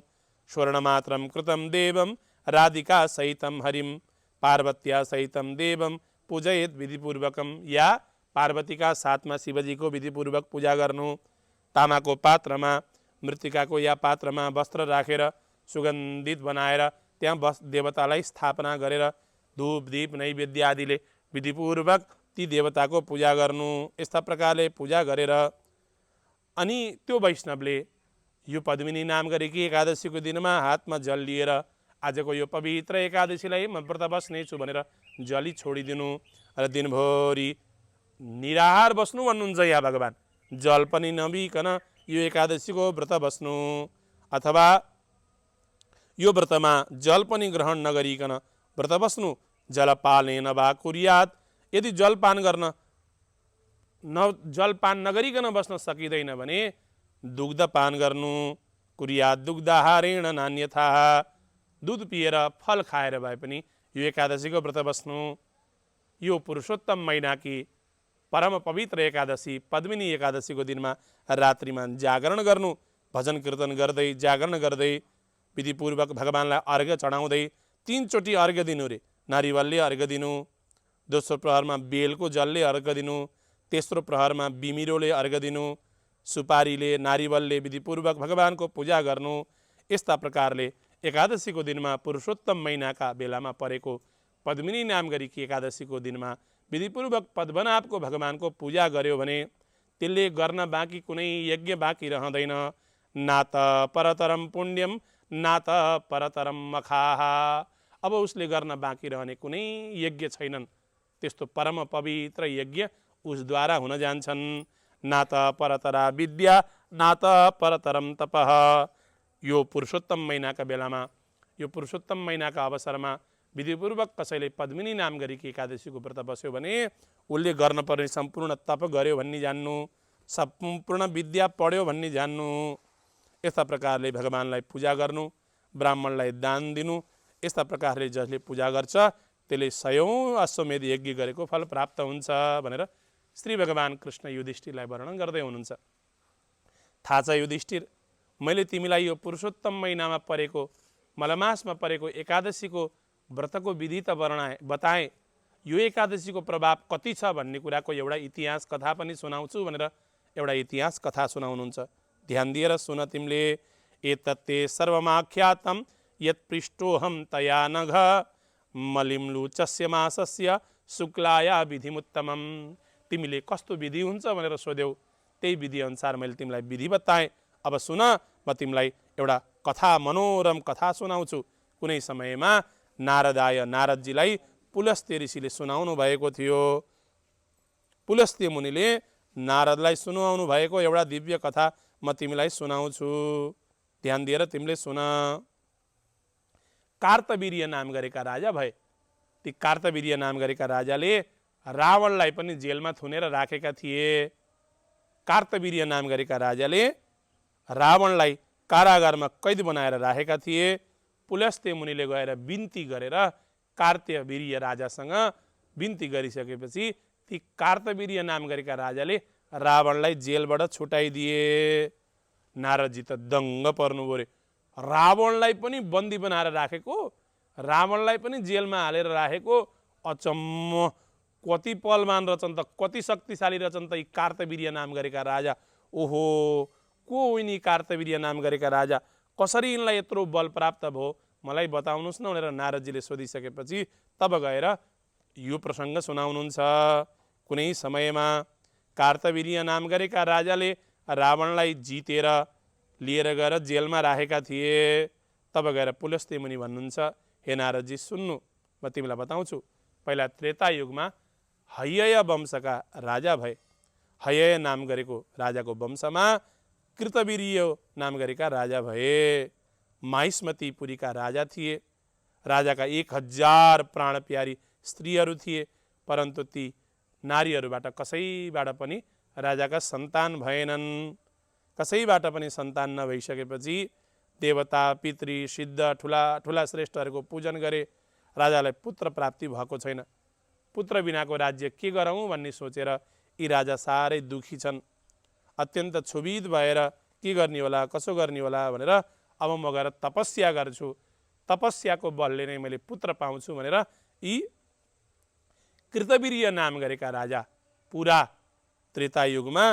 स्वर्णमात्रम कृतम देवम राधिका सहितम हरिम पार्वत्या सहितम देवम पूजयेत विधिपूर्वकम। या पार्वतीका साथमा शिवजीको विधिपूर्वक पूजा गर्नु। तामाको पात्रमा मृत्तिकाको या पात्रमा वस्त्र राखेर सुगन्धित बनाएर त्यहाँ देवतालाई स्थापना गरेर धूप दीप नैवेद्य आदिले विधिपूर्वक ती देवताको पूजा गर्नु। यस्ता प्रकारले पूजा गरेर अनि त्यो वैष्णवले यो पद्मिनी नाम गरेकी एकादशीको दिनमा हातमा जल लिएर आजको यो पवित्र एकादशीलाई म व्रत बस्नेछु भनेर जली छोडिदिनु र दिनभरि निराहार बस्नु भन्नुहुन्छ यहाँ भगवान। जल पनि नबिकन यो एकादशीको व्रत बस्नु अथवा यो व्रतमा जल पनि ग्रहण नगरिकन व्रत बस्नु। जलपानेन वा कुर्यात् यदि जलपान नगरिकन बस्न सकिँदैन भने दुग्धपान गर्नु। कुर्यात् दुग्धाहारेण नान्यथा दुध पिएर फल खाएर भए पनि यो एकादशीको व्रत बस्नु। यो पुरुषोत्तम महिनाकी परम पवित्र एकादशी पद्मिनी एकादशीको दिनमा रात्रिमा जागरण गर्नु। भजन कीर्तन गर्दै जागरण गर्दै विधिपूर्वक भगवानलाई अर्घ्य चढाउँदै 3 चोटि अर्घ्य दिनु रे। नारिवलले अर्घ्य दिनु, दोस्रो प्रहरमा बेलको जलले अर्घ्य दिनु, तेस्रो प्रहरमा बिमिरोले अर्घ्य दिनु, सुपारीले नारिवलले विधिपूर्वक भगवानको पूजा गर्नु। यस्ता प्रकारले एकादशीको दिनमा पुरुषोत्तम महिनाका बेलामा परेको पद्मिनी नाम गरेकी एकादशीको दिनमा विधिपूर्वक पद्मनाभको भगवानको पूजा गर्यो भने त्यसले गर्न बाँकी कुनै यज्ञ बाँकी रहँदैन। नात परतरम पुण्यम नात परतरम मखाहा। अब उसले गर्न बाँकी रहने कुनै यज्ञ छैनन्। त्यस्तो परम पवित्र यज्ञ उसद्वारा हुन जान्छन्। नात परतरा विद्या नात परतरम तपः। यो पुरुषोत्तम महिनाका बेलामा यो पुरुषोत्तम महिनाका अवसरमा विधिपूर्वक कसैले पद्मिनी नाम गरेकी एकादशीको व्रत बस्यो भने उसले गर्न पर्ने सम्पूर्ण तप गर्यो भन्ने जान्नु, सम्पूर्ण विद्या पढ्यो भन्ने जान्नु। यस्ता प्रकारले भगवानलाई पूजा गर्नु, ब्राह्मणलाई दान दिनु। यस्ता प्रकारले जसले पूजा गर्छ त्यसले 100औं अश्वमेध यज्ञ गरेको फल प्राप्त हुन्छ भनेर श्री भगवान कृष्ण युधिष्ठिरलाई वर्णन गर्दै हुनुहुन्छ। थाहा छ युधिष्ठिर, मैले तिमीलाई यो पुरुषोत्तम महिनामा परेको मलमासमा परेको एकादशीको व्रतको विधि त बताएँ। यो एकादशीको प्रभाव कति छ भन्ने कुराको एउटा इतिहास कथा पनि सुनाउँछु भनेर एउटा इतिहास कथा सुनाउनुहुन्छ। ध्यान दिएर सुन तिमीले। एतत्ते सर्वमाख्यातम यत् पृष्ठोहम तया नघ मलिम्लुचस्य मासस्य शुक्लाया विधिमुत्तमम। तिमीले कस्तो विधि हुन्छ भनेर सोध्यौ, त्यही विधि अनुसार मैले तिमीलाई विधि बताएँ। अब सुन, म तिमीलाई एउटा कथा मनोरम कथा सुनाउँछु। कुनै समयमा नारदजीलाई पुलस्त्य ऋषिले सुनाउनु भएको थियो। पुलस्त्य मुनिले नारदलाई सुनाउनु भएको एउटा दिव्य कथा म तिमीलाई सुनाउँछु। ध्यान दिएर तिमीले सुन। कार्तवीर्य नाम गरेका राजा भए। ती कार्तवीर्य नाम गरेका राजाले रावणलाई पनि जेलमा थुनेर राखेका थिए। कार्तवीर्य नाम गरेका राजाले रावणलाई कारागारमा कैद बनाएर राखेका थिए। पुलस्त्य मुनिले गएर बिन्ती गरेर कार्तवीर्य राजासँग बिन्ती गरिसकेपछि ती कार्तवीर्य नाम गरेका राजाले रावणलाई जेलबाट छुटाइदिए। नारदजी त दङ्ग पर्नुभयो रे। रावणलाई पनि बन्दी बनाएर राखेको, रावणलाई पनि जेलमा हालेर राखेको, अचम्म कति बलवान रचन त, कति शक्तिशाली रचन त यी कार्तवीर्य नाम गरेका राजा। ओहो, को यिनी कार्तवीर्य नाम गरेका राजा, कसरी यिनलाई यत्रो बल प्राप्त भयो मलाई बताउनुहोस् न भनेर नारदजीले सोधिसकेपछि तब गएर यो प्रसङ्ग सुनाउनुहुन्छ। कुनै समयमा कार्तवीर्य नाम गरेका राजाले रावणलाई जितेर लिएर गएर जेलमा राखेका थिए। तब गएर पुलस्त्य मुनि भन्नुहुन्छ, हे नारदजी सुन्नु, म तिमीलाई बताउँछु। पहिला त्रेता युगमा हय्यय वंशका राजा भए। हय्यय नाम गरेको राजाको वंशमा कृतवीर्य नाम गरेका राजा भए। माहिष्मतीपुरीका राजा थिए। राजाका 1000 प्राण प्यारी स्त्रीहरू थिए, परन्तु ती नारीहरूबाट कसैबाट पनि राजाका सन्तान भएनन्। कसैबाट पनि सन्तान नभइसकेपछि देवता, पितृ, सिद्ध, ठुला ठुला श्रेष्ठहरूको पूजन गरे। राजालाई पुत्र प्राप्ति भएको छैन। पुत्र बिनाको राज्य के गरौँ भन्ने सोचेर यी राजा साह्रै दुखी छन्। अत्यन्त क्षुभित भएर के गर्ने होला, कसो गर्ने होला भनेर अब म गएर तपस्या गर्छु, तपस्याको बलले नै मैले पुत्र पाउँछु भनेर यी कृतवीर्य नाम गरेका राजा पुरा त्रेतायुगमा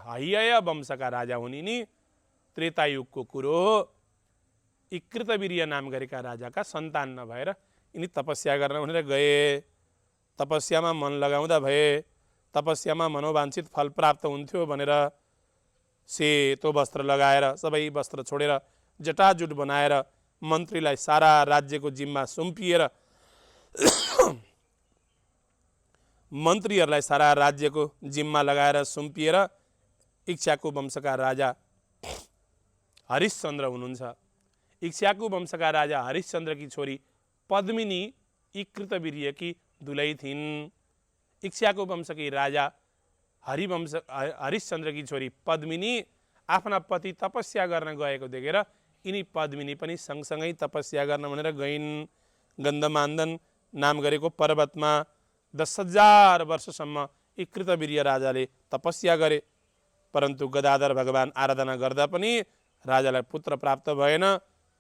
हय्यय वंशका राजा हुने नि त्रेतायुगको कुरो हो। यी कृतवीर्य नाम गरेका राजाका सन्तान नभएर यिनी तपस्या गर्न भनेर गए। तपस्यामा मन लगाउँदा भए, तपस्यामा मनोवाञ्छित फल प्राप्त हुन्थ्यो भनेर सेतो वस्त्र लगाएर, सबै वस्त्र छोडेर जटाजुट बनाएर मन्त्रीलाई सारा राज्यको जिम्मा सुम्पिएर मन्त्रीहरूलाई सारा राज्यको जिम्मा लगाएर सुम्पिएर इक्ष्वाकु वंशका राजा हरिश्चन्द्र हुनुहुन्छ। इक्ष्वाकु वंशका राजा हरिश्चन्द्रकी छोरी पद्मिनी यी कृतवीर्यकी दुलै थिइन्। इक्ष्वाकु वंशकी राजा हरिश्चन्द्रकी छोरी पद्मिनी आफ्ना पति तपस्या गर्न गएको देखेर यिनी पद्मिनी पनि सँगसँगै तपस्या गर्न भनेर गइन्। गन्धमान्दन नाम गरेको पर्वतमा 10,000 वर्षसम्म यी कृतवीर्य राजाले तपस्या गरे, परन्तु गदाधर भगवान आराधना गर्दा पनि राजालाई पुत्र प्राप्त भएन।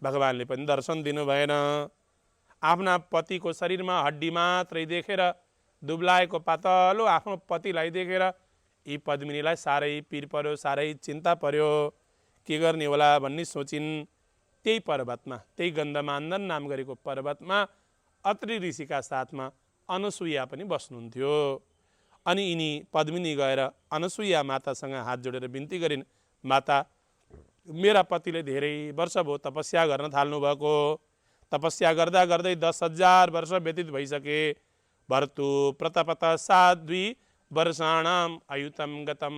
भगवानले पनि दर्शन दिनु भएन। आफ्ना पतिको शरीरमा हड्डी मात्रै देखेर, दुब्लाएको पातलो आफ्नो पतिलाई देखेर यी पद्मिनीलाई साह्रै पिर पर्यो, साह्रै चिन्ता पर्यो। के गर्ने होला भन्ने सोचिन्। त्यही पर्वतमा, त्यही गन्धमान्दन नाम गरेको पर्वतमा अत्रि ऋषिका साथमा अनुसुया पनि बस्नुहुन्थ्यो। अनि यिनी पद्मिनी गएर अनुसुया मातासँग हात जोडेर बिन्ती गरिन्, माता, मेरा पतिले धेरै वर्ष भयो तपस्या गर्न थाल्नु भएको। तपस्या गर्दा गर्दै 10,000 वर्ष व्यतीत भइसके। भर्तु प्रतपत साध्वी वर्षाणाम आयुतम गतम।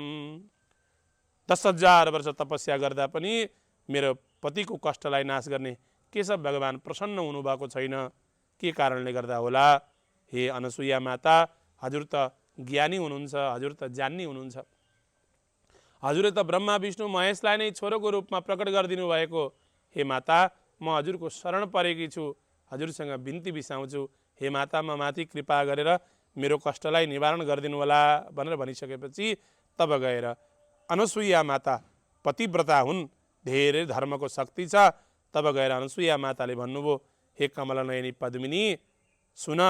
10,000 वर्ष तपस्या गर्दा पनि मेरो पतिको कष्टलाई नाश गर्ने केशव भगवान प्रसन्न हुनुभएको छैन। के कारणले गर्दा होला? हे अनुसुया माता, हजुर त ज्ञानी हुनुहुन्छ, हजुर त जान्नी हुनुहुन्छ। हजुरले त ब्रह्मा विष्णु महेशलाई नै छोरोको रूपमा प्रकट गरिदिनु भएको। हे माता, म हजुरको शरण परेकी छु, हजुरसँग बिन्ती बिसाउँछु। हे माता, म माथि कृपा गरेर मेरो कष्टलाई निवारण गरिदिनु होला भनेर भनिसकेपछि तब गएर अनुसुया माता पतिव्रता हुन्, धेरै धर्मको शक्ति छ। तब गएर अनुसुया माताले भन्नुभयो, हे कमलनयनी पद्मिनी, सुन,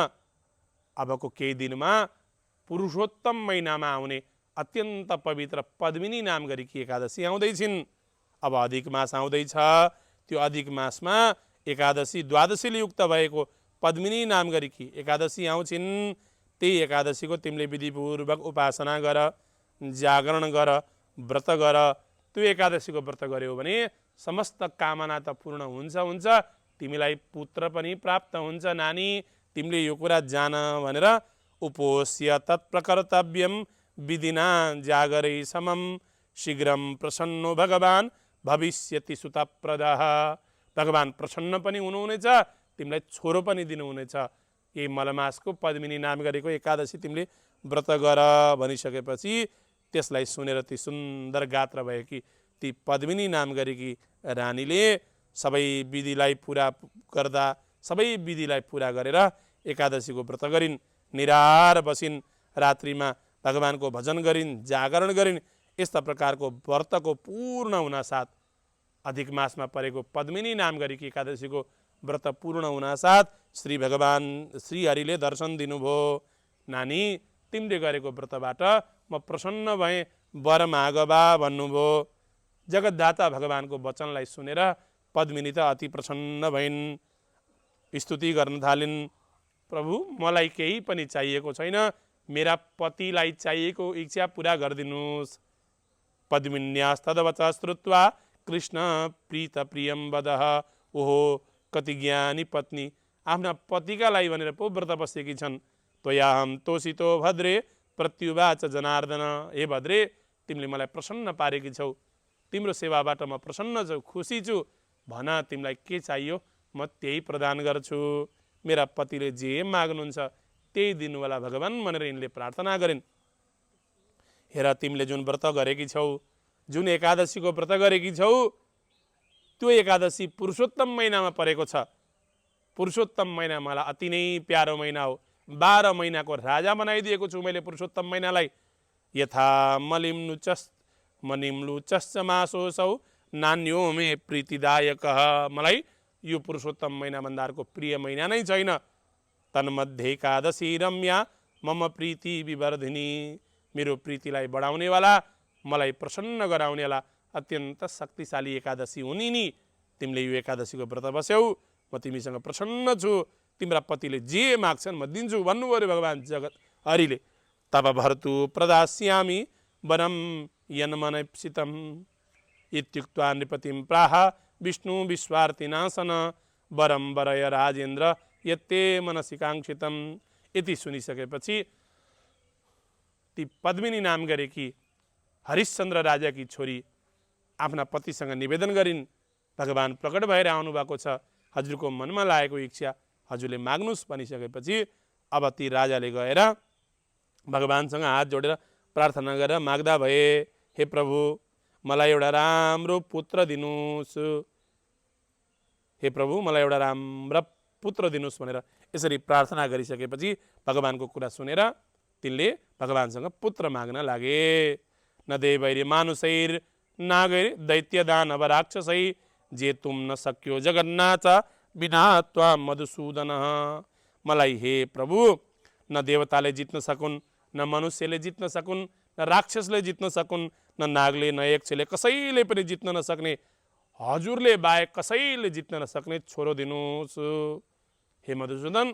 अबको केही दिनमा पुरुषोत्तम महिनामा आउने अत्यन्त पवित्र पद्मिनी नाम गरेकी एकादशी आउँदैछिन्। अब अधिक मास आउँदैछ। त्यो अधिक मासमा एकादशी द्वादशीले युक्त भएको पद्मिनी नाम गरेकी एकादशी आउँछिन्। त्यही एकादशीको तिमीले विधिपूर्वक उपासना गर, जागरण गर, व्रत गर। त्यो एकादशीको व्रत गर्यौ भने समस्त कामना त पूर्ण हुन्छ। तिमीलाई पुत्र पनि प्राप्त हुन्छ नानी। तिमीले यो कुरा जान भनेर उपोष्य तत्प्रकर्तव्यम विधिना जागरै समम शीघ्रम प्रसन्नो भगवान भविष्यति सुतप्रदः। भगवान प्रसन्न पनि हुनुहुनेछ, तिमीलाई छोरो पनि दिनुहुनेछ। यही मलमासको पद्मिनी नाम गरेको एकादशी तिमीले व्रत गर भनिसकेपछि त्यसलाई सुनेर ती सुन्दर गात्र भएकी ती पद्मिनी नाम गरेकी रानीले सबै विधिलाई पुरा गर्दा, सबै विधिलाई पुरा गरेर एकादशीको व्रत गरिन्। निराहार बसिन्, रात्रिमा भगवानको भजन गरिन्, जागरण गरिन्। यस्ता प्रकारको व्रतको पूर्ण हुनासाथ अधिक मासमा परेको पद्मिनी नाम गरेकी एकादशीको व्रत पूर्ण हुनासाथ श्री भगवान श्रीहरिले दर्शन दिनुभयो। नानी, तिमीले गरेको व्रतबाट म प्रसन्न भएँ, वर माग बा भन्नुभयो। जगतदाता भगवानको वचनलाई सुनेर पद्मिनी त अति प्रसन्न भइन्, स्तुति गर्न थालिन्। प्रभु मलाई केही पनि चाहिएको छैन, मेरा पतिलाई चाहिएको इच्छा पुरा गरिदिनुहोस्। पद्मिन्यास्तदवच श्रुत्वा कृष्ण प्रीत प्रियम वदह। ओहो कति ज्ञानी पत्नी आफ्ना पतिका लागि भनेर पो व्रत बसेकी छन्। त्वयाहम तोषितो भद्रे प्रत्युवाच जनार्दन। हे भद्रे, तिमीले मलाई प्रसन्न पारेकी छौ, तिम्रो सेवाबाट म प्रसन्न छु, खुसी छु, भन तिमीलाई के चाहियो, म त्यही प्रदान गर्छु। मेरा पतिले जे माग्नुहुन्छ त्यही दिनुहोला भगवान् भनेर यिनले प्रार्थना गरिन्। हेर तिमीले जुन व्रत गरेकी छौ, जुन एकादशीको व्रत गरेकी छौ, त्यो एकादशी पुरुषोत्तम महिनामा परेको छ। पुरुषोत्तम महिना मलाई अति नै प्यारो महिना हो। 12 महिनाको राजा बनाइदिएको छु मैले पुरुषोत्तम महिनालाई। यथा मनिम्लुचश्च मासोऽसौ नान्यो मे प्रीतिदायकः। मलाई यो पुरुषोत्तम महिना भन्दारको प्रिय महिना नै छैन। तन्मध्ये एकादशी रम्या मम प्रीति विवर्धिनी। मेरो प्रीतिलाई बढाउनेवाला, मलाई प्रसन्न गराउनेवाला अत्यन्त शक्तिशाली एकादशी हुने नि। तिमीले यो एकादशीको व्रत बस्यौ, म तिमीसँग प्रसन्न छु, तिम्रा पतिले जे माग्छन् म दिन्छु भन्नुभयो अरे भगवान् जगत हरिले। तब भर्तु प्रदास्यामि वरम यन्मनप्सितम् इत्युक्त्वा नृपतिं प्राह विष्णु विश्वार्थिनाशन वरम वरय राजेन्द्र यत्ते मनसि काङ्क्षितम्। यति सुनिसकेपछि ती पद्मिनी नाम गरेकी हरिश्चन्द्र राजाकी छोरी आफ्ना पतिसँग निवेदन गरिन्। भगवान् प्रकट भएर आउनुभएको छ, हजुरको मनमा लागेको इच्छा हजुरले माग्नुहोस् भनिसकेपछि अब ती राजाले गएर भगवान्सँग हात जोडेर प्रार्थना गरेर माग्दा भए, हे प्रभु मलाई एउटा राम्रो पुत्र दिनुहोस्, हे प्रभु मलाई एउटा राम्रो पुत्र दिनुहोस् भनेर यसरी प्रार्थना गरिसकेपछि भगवान्को कुरा सुनेर तिनले भगवान्सँग पुत्र माग्न लागे। न देवैर मानुषैर नागैर दैत्य दानव राक्षसै जेतुम न सक्यो जगन्नाथ बिना त्वां मधुसूदन। मलाई हे प्रभु न देवताले जित्न सकुन्, न मनुष्यले जित्न सकुन्, न राक्षसले जित्न सकुन्, न नागले न यक्षले कसैले पनि जित्न नसक्ने, हजुरले बाहेक कसैले जित्न नसक्ने छोरो दिनुहोस्। हे मधुसूदन,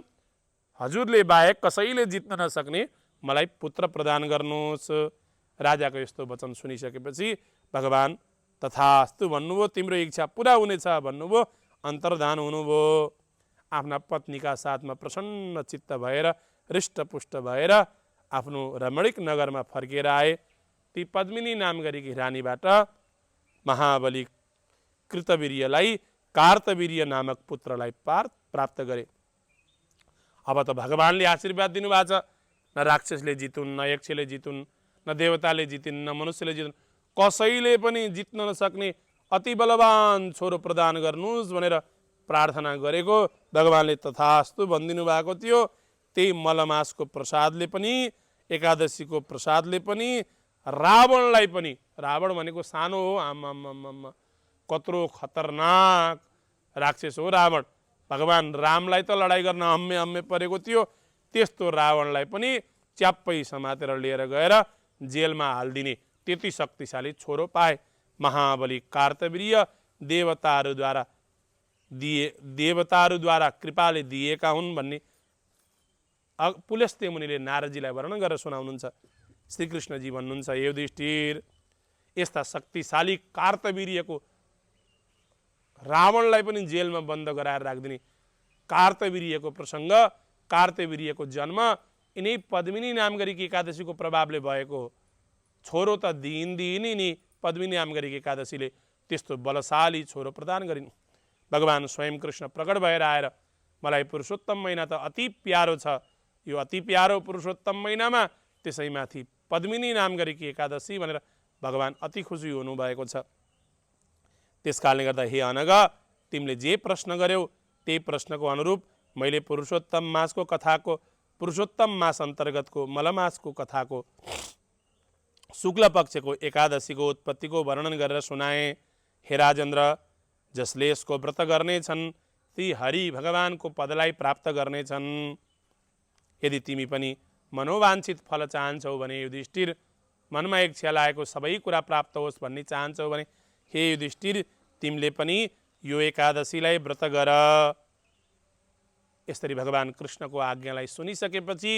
हजुरले बाहेक कसैले जित्न नसक्ने मलाई पुत्र प्रदान गर्नुहोस्। राजाको यस्तो वचन सुनिसकेपछि भगवान् तथास्तु भन्नुभयो, तिम्रो इच्छा पुरा हुनेछ भन्नुभयो, अन्तर्धान हुनुभयो। आफ्ना पत्नीका साथमा प्रसन्न चित्त भएर हृष्टपुष्ट भएर आफ्नो रमणीक नगरमा फर्केर आए। ती पद्मिनी नाम गरेकी रानीबाट महाबली कृतवीर्यलाई कार्तवीर्य नामक पुत्रलाई प्राप्त गरे। अब त भगवान्ले आशीर्वाद दिनुभएको छ, न राक्षसले जितुन्, न यक्षले जितुन्, न देवताले जितिन्, न मनुष्यले जितुन्, कसैले पनि जित्न नसक्ने अति बलवान छोरो प्रदान गर्नुहोस् भनेर प्रार्थना गरेको भगवान्ले तथास्तु भनिदिनु भएको थियो। त्यही मलमासको प्रसादले पनि, एकादशीको प्रसादले पनि रावणलाई पनि, रावण भनेको सानो हो, आम्माम्माम्मा कत्रो खतरनाक राक्षस हो रावण, भगवान् रामलाई त लडाइँ गर्न हम्मे हम्मे परेको थियो, त्यस्तो रावणलाई पनि च्याप्पै समातेर लिएर गएर जेलमा हालिदिने त्यति शक्तिशाली छोरो पाए। महाबली कार्तवीर्य देवताहरूद्वारा कृपाले दिएका हुन् भन्ने पुलस्त्य मुनिले नारदजीलाई वर्णन गरेर सुनाउनुहुन्छ। श्रीकृष्णजी भन्नुहुन्छ, हे युधिष्ठिर, यस्ता शक्तिशाली कार्तवीर्यको, रावणलाई पनि जेलमा बन्द गराएर राखिदिने कार्तवीर्यको प्रसङ्ग, कार्तवीर्यको जन्म यिनै पद्मिनी नाम गरेकी एकादशीको प्रभावले भएको हो। छोरो त दिइनै नि पद्मिनी नाम गरेकी एकादशीले त्यस्तो बलशाली छोरो प्रदान गरिन्। भगवान् स्वयं कृष्ण प्रकट भएर आएर मलाई पुरुषोत्तम महिना त अति प्यारो छ, यो अति प्यारो पुरुषोत्तम महिनामा त्यसैमाथि पद्मिनी नाम गरेकी एकादशी भनेर भगवान् अति खुसी हुनुभएको छ। त्यस कारणले गर्दा हे अनग, तिमीले जे प्रश्न गर्यौ त्यही प्रश्नको अनुरूप मैले पुरुषोत्तम मासको कथाको, पुरुषोत्तम मास अन्तर्गतको मलमासको कथाको शुक्ल पक्षको एकादशीको उत्पत्तिको वर्णन गरेर सुनाए। हे राजेन्द्र, जसले यसको व्रत गर्नेछन् ती हरि भगवानको पदलाई प्राप्त गर्नेछन्। यदि तिमी पनि मनोवाञ्छित फल चाहन्छौ भने युधिष्ठिर, मनमा इच्छा लागेको सबै कुरा प्राप्त होस् भन्ने चाहन्छौ भने हे युधिष्ठिर, तिमीले पनि यो एकादशीलाई व्रत गर। यसरी भगवान कृष्णको आज्ञालाई सुनिसकेपछि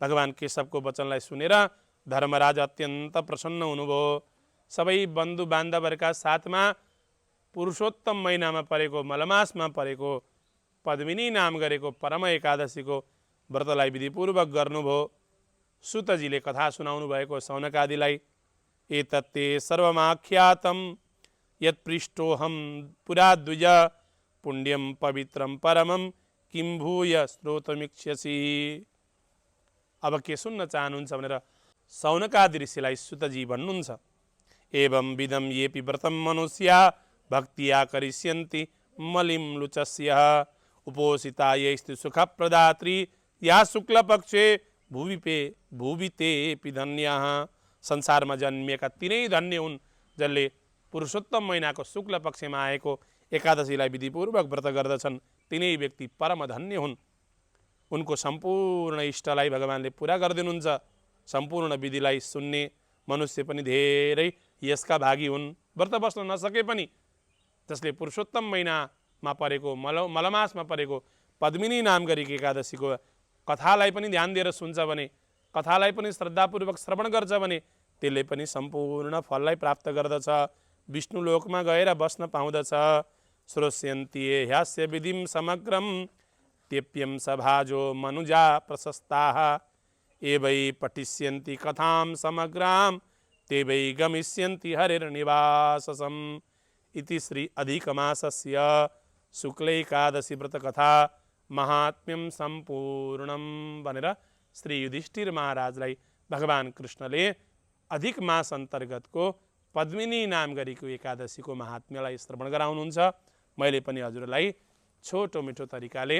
भगवान केशवको वचनलाई सुनेर धर्मराज अत्यन्त प्रसन्न हुनुभयो। सबै बन्धु बान्धवहरूका साथमा पुरुषोत्तम महिनामा परेको मलमासमा परेको पद्मिनी नाम गरेको परम एकादशीको व्रतलाई विधिपूर्वक गर्नुभयो। सुतजीले कथा सुनाउनु भएको सौनकादिलाई एतत्ते सर्वमाख्यातं यत्पृष्टोऽहं पुरा द्विज पुण्यं पवित्रं परमं किं भूय श्रोतुमिच्छसि। अब के सुन्न चाहनुहुन्छ भनेर सौनकादि ऋषिलाई सुतजी भन्नुहुन्छ। एवं विदं येपि व्रतं मनुष्या भक्तिया करिष्यन्ति मलिं लुचस्य उपोषिता यैस्तु सुखप्रदात्री या शुक्लपक्षे भुवितेऽपि धन्यः। संसारमा जन्मिएका तिनै धन्य हुन् जसले पुरुषोत्तम महिनाको शुक्ल पक्षमा आएको एकादशीलाई विधिपूर्वक व्रत गर्दछन्। तिनै व्यक्ति परम धन्य हुन्। उनको सम्पूर्ण इष्टलाई भगवानले पुरा गरिदिनुहुन्छ। सम्पूर्ण विधिलाई सुन्ने मनुष्य पनि धेरै यसका भागी हुन्। व्रत बस्न नसके पनि जसले पुरुषोत्तम महिनामा परेको मलमासमा परेको पद्मिनी नाम गरेको एकादशीको कथालाई पनि ध्यान दिएर सुन्छ भने, कथालाई पनि श्रद्धापूर्वक श्रवण गर्छ भने त्यसले पनि सम्पूर्ण फललाई प्राप्त गर्दछ। विष्णु लोकमा गएर बस्न पाउँदछ। श्रोष्यन्ति ह्यास्य विधिं समग्रं तेप्यं सभाजो मनुजा प्रशस्ताः एवै पठिष्यन्ति कथां समग्रां ते वै गमिष्यन्ति हरिर्निवाससम्। इति श्री अधिकमासस्य शुक्लैकादशी व्रत कथा महात्म्यं सम्पूर्णम भनेर श्री युधिष्ठिर महाराजलाई भगवान कृष्णले अधिक मास अन्तर्गतको पद्मिनी नाम गरेको एकादशीको महात्म्यलाई श्रवण गराउनुहुन्छ। मैले पनि हजुरलाई छोटो मिठो तरिकाले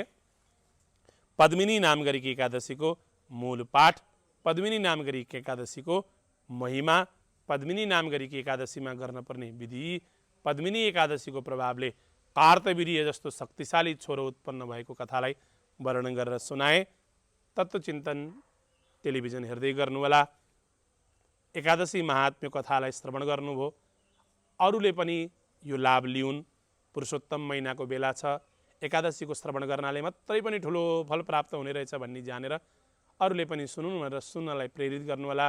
पद्मिनी नाम गरेको एकादशीको मूल पाठ, पद्मिनी नाम गरेको एकादशीको महिमा, पद्मिनी नाम गरेको एकादशीमा गर्नुपर्ने विधि, पद्मिनी एकादशीको प्रभावले कार्तवीर्य जस्तो शक्तिशाली छोरो उत्पन्न भएको कथालाई वर्णन गरेर सुनाए। तत्त्वचिन्तन टेलिभिजन हेर्दै गर्नुहोला। एकादशी महात्म्य कथालाई श्रवण गर्नुभयो। अरूले पनि यो लाभ लिउन्। पुरुषोत्तम महिनाको बेला छ। एकादशीको श्रवण गर्नाले मात्रै पनि ठुलो फल प्राप्त हुने रहेछ भन्ने जानेर अरूले पनि सुनुन् भनेर सुन्नलाई प्रेरित गर्नुहोला।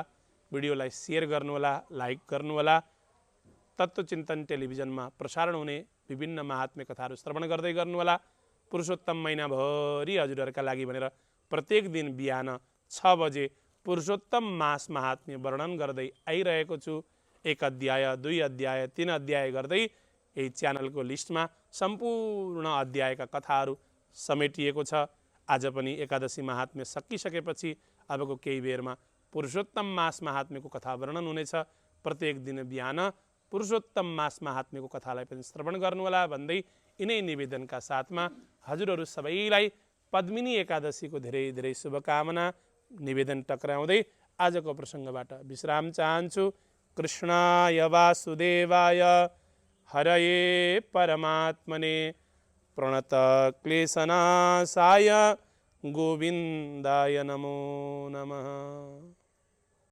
भिडियोलाई सेयर गर्नुहोला, लाइक गर्नुहोला। तत्त्वचिन्तन टेलिभिजनमा प्रसारण हुने विभिन्न महात्म्य कथाहरू श्रवण गर्दै गर्नुहोला। पुरुषोत्तम महिनाभरि हजुरहरूका लागि भनेर प्रत्येक दिन बिहान 6 बजे पुरुषोत्तम मास महात्म्य वर्णन गर्दै आइरहेको छु। 1 अध्याय, 2 अध्याय, 3 अध्याय गर्दै यही च्यानलको लिस्टमा सम्पूर्ण अध्यायका कथाहरू समेटिएको छ। आज पनि एकादशी महात्म्य सकिसकेपछि अबको केही बेरमा पुरुषोत्तम मास महात्म्यको कथा वर्णन हुनेछ। प्रत्येक दिन बिहान पुरुषोत्तम मास महात्म्यको कथालाई पनि श्रवण गर्नुहोला भन्दै यिनै निवेदनका साथमा हजुरहरू सबैलाई पद्मिनी एकादशीको धेरै धेरै शुभकामना निवेदन टक्राउँदै आजको प्रसङ्गबाट विश्राम चाहन्छु। कृष्णाय वासुदेवाय हरये परमात्मने प्रणत क्लेशनाशाय गोविन्दाय नमो नमः।